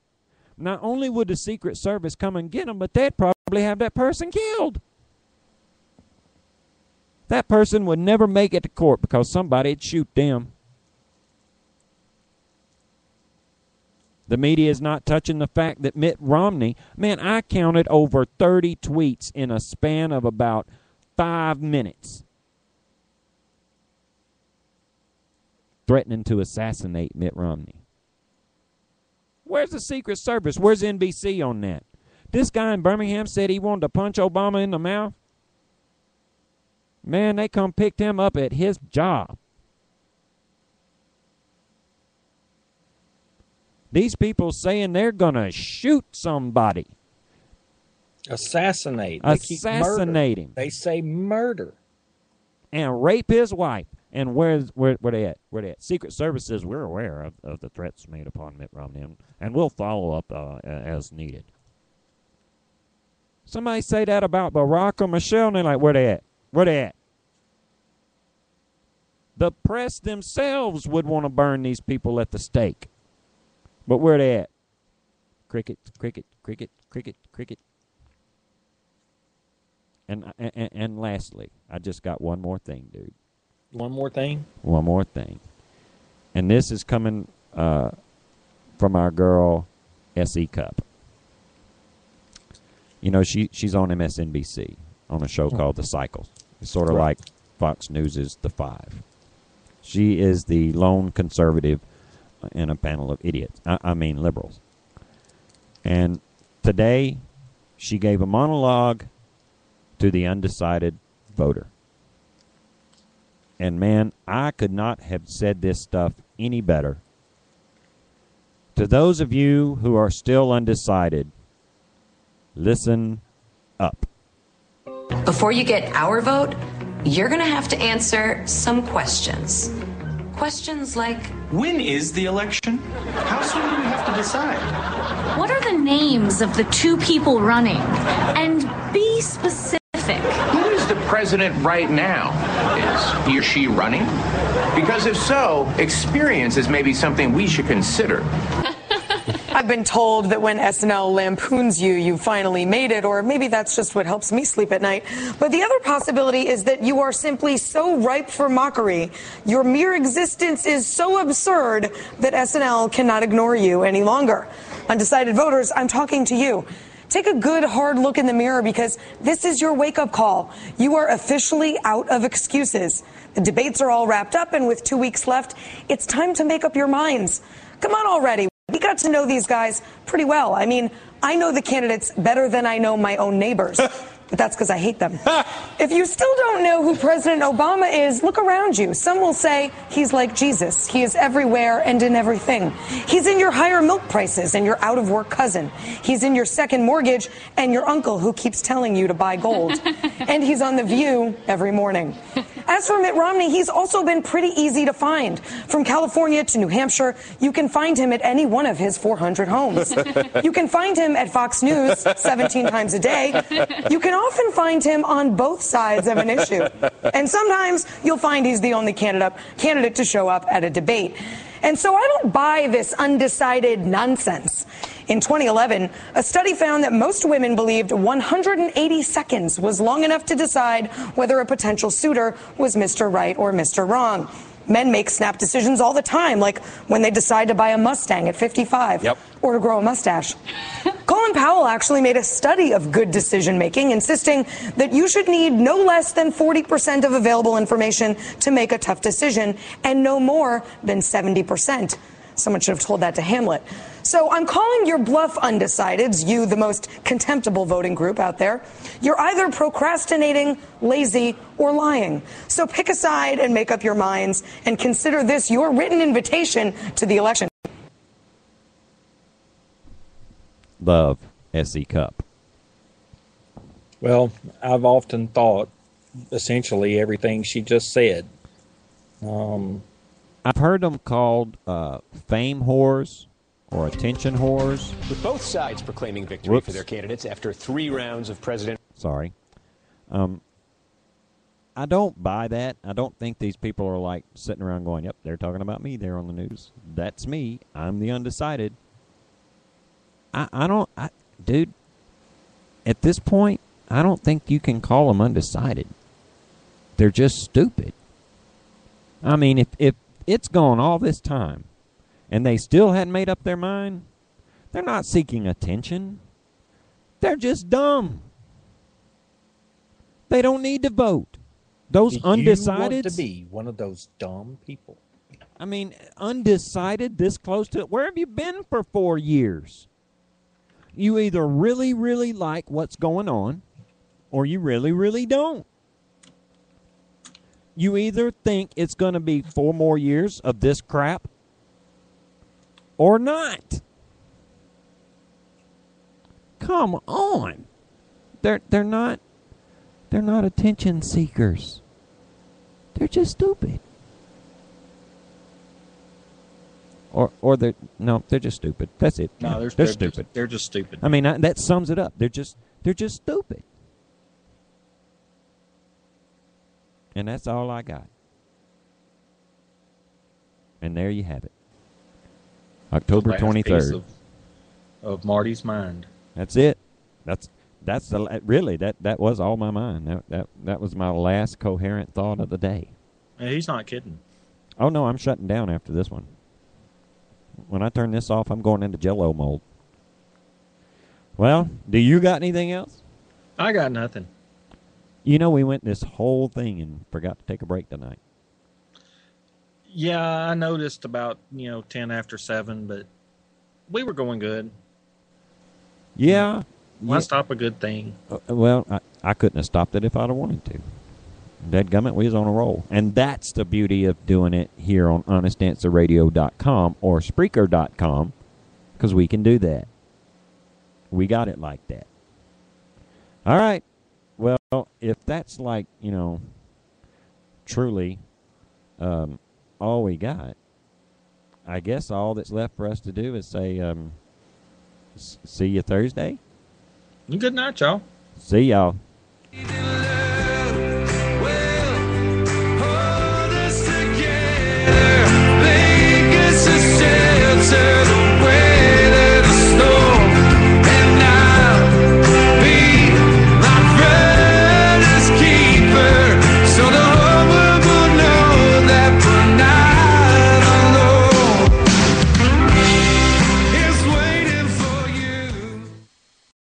not only would the Secret Service come and get them, but they'd probably have that person killed. that person would never make it to court because somebody'd shoot them. The media is not touching the fact that Mitt Romney, man, I counted over 30 tweets in a span of about 5 minutes threatening to assassinate Mitt Romney. Where's the Secret Service? Where's NBC on that? This guy in Birmingham said he wanted to punch Obama in the mouth. Man, they come picked him up at his job. These people saying they're going to shoot somebody. Assassinate. Assassinate him. They say murder. And rape his wife. And where they at? Where they at? Secret Service says we're aware of the threats made upon Mitt Romney, and we'll follow up as needed. Somebody say that about Barack or Michelle, and they're like, where they at? Where they at? The press themselves would want to burn these people at the stake. But where they at? Cricket, cricket, cricket, cricket, cricket. And lastly, I just got one more thing, dude. One more thing? One more thing. And this is coming from our girl, S.E. Cup. You know, she's on MSNBC on a show called The Cycle. It's sort of like Fox News is The Five. She is the lone conservative in a panel of idiots. I mean liberals. And today, she gave a monologue to the undecided voter. And man, I could not have said this stuff any better. To those of you who are still undecided, listen up. Before you get our vote, you're going to have to answer some questions. Questions like, when is the election? How soon do we have to decide? What are the names of the two people running? And be specific. Who is the president right now? Is he or she running? Because if so, experience is maybe something we should consider. I've been told that when SNL lampoons you, you finally made it, or maybe that's just what helps me sleep at night. But the other possibility is that you are simply so ripe for mockery. Your mere existence is so absurd that SNL cannot ignore you any longer. Undecided voters, I'm talking to you. Take a good, hard look in the mirror because this is your wake-up call. You are officially out of excuses. The debates are all wrapped up, and with 2 weeks left, it's time to make up your minds. Come on already. We got to know these guys pretty well. I mean, I know the candidates better than I know my own neighbors. But that's because I hate them. If you still don't know who President Obama is, look around you. Some will say he's like Jesus. He is everywhere and in everything. He's in your higher milk prices and your out-of-work cousin. He's in your second mortgage and your uncle who keeps telling you to buy gold. And he's on The View every morning. As for Mitt Romney, he's also been pretty easy to find. From California to New Hampshire, you can find him at any one of his 400 homes. You can find him at Fox News 17 times a day. You can often find him on both sides of an issue. And sometimes you'll find he's the only candidate to show up at a debate. And so I don't buy this undecided nonsense. In 2011, a study found that most women believed 180 seconds was long enough to decide whether a potential suitor was Mr. Right or Mr. Wrong. Men make snap decisions all the time, like when they decide to buy a Mustang at 55 or to grow a mustache. Colin Powell actually made a study of good decision-making, insisting that you should need no less than 40% of available information to make a tough decision and no more than 70%. Someone should have told that to Hamlet. So I'm calling your bluff, undecideds, you, the most contemptible voting group out there. You're either procrastinating, lazy, or lying. So pick a side and make up your minds and consider this your written invitation to the election. Love, S.E. Cup. Well, I've often thought essentially everything she just said. I've heard them called fame whores or attention whores. With both sides proclaiming victory for their candidates after 3 rounds of president. Sorry. I don't buy that. I don't think these people are like sitting around going, yep, they're talking about me. They're on the news. That's me. I'm the undecided. Dude, at this point, I don't think you can call them undecided. They're just stupid. I mean, if it's gone all this time and they still hadn't made up their mind, they're not seeking attention. They're just dumb. They don't need to vote. Those undecided. You want to be one of those dumb people. I mean, undecided, this close to it. Where have you been for 4 years? You either really, really like what's going on, or you really, really don't. You either think it's going to be 4 more years of this crap, or not. Come on. They're not attention seekers. They're just stupid. Or they're just stupid. That's it. No, they're stupid. They're just stupid. I mean, that sums it up. They're just stupid. And that's all I got. And there you have it. October 23rd. Of Marty's mind. That's it. That's really that was all my mind. That was my last coherent thought of the day. Hey, he's not kidding. Oh no, I'm shutting down after this one. When I turn this off, I'm going into Jell-O mold. Well, do you got anything else? I got nothing. You know, we went this whole thing and forgot to take a break tonight. Yeah, I noticed about 10 after 7, but we were going good. Yeah. Why stop a good thing? Well, I couldn't have stopped it if I'd have wanted to. Dadgummit, we was on a roll. And that's the beauty of doing it here on HonestAnswerRadio.com or Spreaker.com, because we can do that. We got it like that. All right. Well, if that's like, truly all we got, I guess all that's left for us to do is say, see you Thursday. Good night, y'all. See y'all.